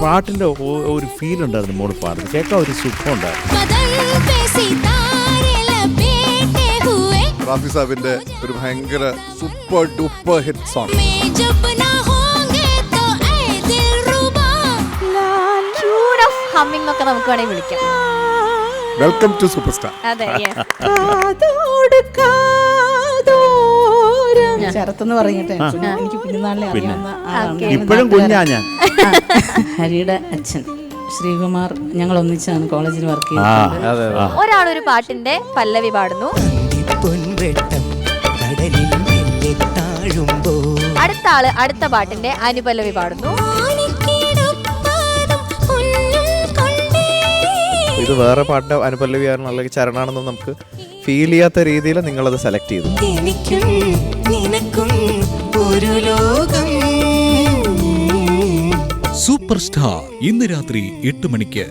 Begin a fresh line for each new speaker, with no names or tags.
പാട്ടിന്റെ ഒരു ഫീൽ ഉണ്ടായിരുന്നു മോള് പാടുന്നത്, കേൾക്കാൻ ഒരു സുഖം ഉണ്ടായിരുന്നു.
റാഫി സാബിന്റെ ഒരു ഭയങ്കര super duper hit song.
Humming ഒക്കെ നമുക്ക് വേണമെങ്കിൽ വിളിക്കാം.
Welcome to superstar.
അതെ,
ശരത്തെന്ന് പറഞ്ഞിട്ട് എനിക്ക് കുഞ്ഞുനാളിലെ അറിയാവുന്ന ആളാണ്.
ഇപ്പോഴും കുഞ്ഞാ ഞാൻ.
ഹരിയുടെ അച്ഛൻ ശ്രീകുമാർ, ഞങ്ങൾ ഒന്നിച്ചാണ് കോളേജിൽ വർക്ക് ചെയ്യുന്നത്.
ഒരാളൊരു പാട്ടിന്റെ പല്ലവി പാടുന്നു, അടുത്ത ആള് അടുത്ത പാട്ടിന്റെ അനുപല്ലവി പാടുന്നു.
ഇത് വേറെ പാട്ടിന്റെ അനുപല്ലവിയായിരുന്നു അല്ലെങ്കിൽ ചരണാണെന്നും നമുക്ക് ഫീൽ ചെയ്യാത്ത രീതിയിൽ നിങ്ങളത് സെലക്ട് ചെയ്തു.
സൂപ്പർ സ്റ്റാർ ഇന്ന് രാത്രി 8 മണിക്ക്.